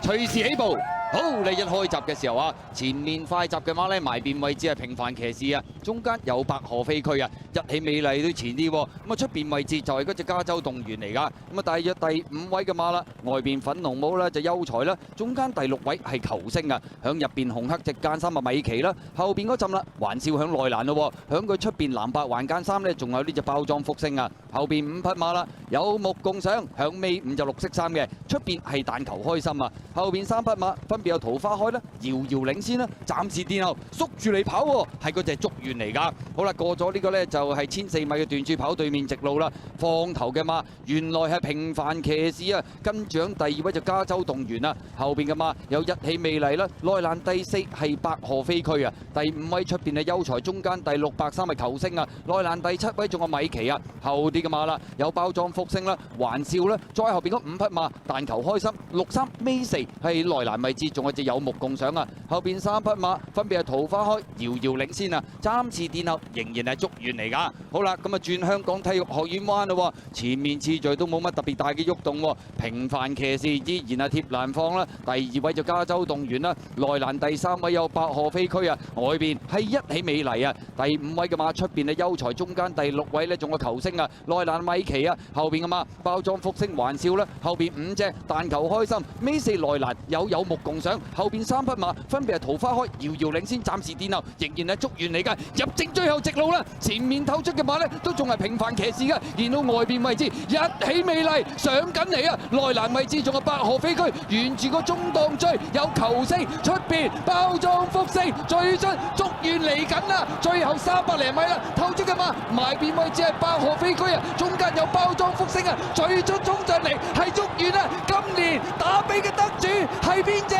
隨時起步。好，你一開閘嘅時候啊，前面快閘嘅馬咧埋邊位置係平凡騎士啊，中間有百何飛駒啊，一起美麗都前啲喎。咁啊出邊位置就係嗰隻加州動員嚟㗎。咁啊大約第5位嘅馬啦，外邊粉紅帽咧就優才啦，中間第6位係球星啊，響入邊紅黑直間衫啊米奇啦，後邊嗰陣啦還笑響內欄咯，響佢出邊藍白環間衫咧仲有呢隻包裝福星啊，後邊5匹馬啦，有目共賞，響尾5就綠色衫嘅，出邊係但求開心啊，後邊3匹馬分別有桃花開啦，遙遙領先啦，暫時殿後，縮住你跑喎，係嗰隻竹園嚟㗎。好啦，過咗呢個呢，就係1400米嘅段柱跑對面直路啦，放頭嘅馬原來係平凡騎士啊，跟住第2位就加州動員啊，後邊嘅馬有一起美麗啦，內欄第4係百何飛駒啊，第5位出邊係優才，中間第6白衫係球星啊，內欄第7位仲有米奇啊，後啲嘅馬啦有包裝福星啦，還笑啦，再後邊嗰5匹馬但求開心，綠衫尾4係內欄位置，仲有隻有目共賞啊，後邊3匹馬分別係桃花開、遙遙領先啊，暫時殿後仍然係竹園嚟㗎。好啦，咁啊轉香港體育學院灣咯，前面次序都冇乜特別大嘅喐動喎，平凡騎士依然係貼欄放啦，第2位就加州動員啦，內欄第3位有百何飛駒啊，外邊係一起美麗啊，第5位嘅馬出邊係優才，中間第6位呢仲有球星啊，內欄米奇啊，後邊嘅馬包裝福星還笑啦，後邊5隻但求開心，尾4內欄有目共賞，後邊3匹馬分別係桃花開、遙遙領先，暫時殿後仍然係竹園嚟㗎，入正最後直路啦，前面透出嘅馬呢都仲係平凡騎士㗎，然後外邊位置一起美麗上緊嚟啊，內欄位置仲有百何飛駒，沿住個中檔追有球星，出邊包裝福星，最出竹園嚟緊啦，最後300零米啦，透出嘅馬埋邊位置係百何飛駒啊，中間有包裝福星啊，最出衝上嚟係竹園啊，今年打比嘅得主係邊隻？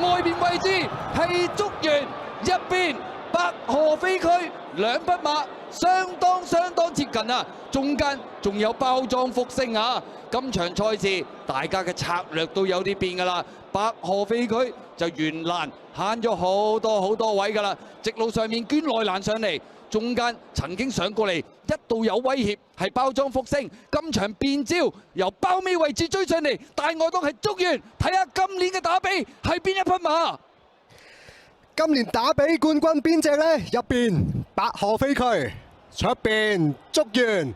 外邊位置係竹園，入邊百何飛駒，兩匹馬相當接近啊，中間仲有包裝福星啊。今場賽事大家嘅策略都有啲變㗎啦，百何飛駒就沿欄慳咗好多位㗎啦，直路上面捐內欄上嚟，中間曾經上過嚟一度有威脅係包裝福星，今場變招由包尾位置追上嚟，大外檔係竹園，睇下今年嘅打比係邊一匹馬？今年打比冠軍邊隻呢？入邊百何飛駒，出邊竹園，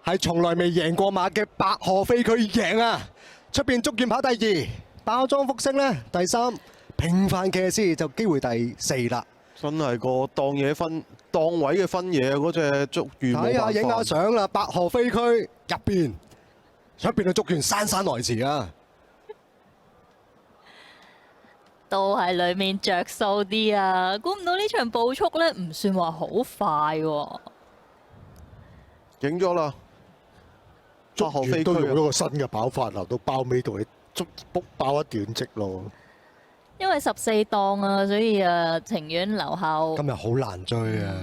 係從來未贏過馬嘅百何飛駒贏啊！出邊竹園跑第2，包裝福星呢第3，平凡騎士就機會第4啦。真係個檔位嘅分野嗰隻竹園冇辦法。睇下影下相啦，百何飛駒入邊，出邊嘅竹園姍姍來遲啊！都係裡面着數啲啊！估唔到呢場步速咧，唔算話好快喎。影咗啦，竹園都用咗個新嘅跑法，留到包尾度，你包一段直路。因為14檔啊，所以情願留後。今日好難追啊！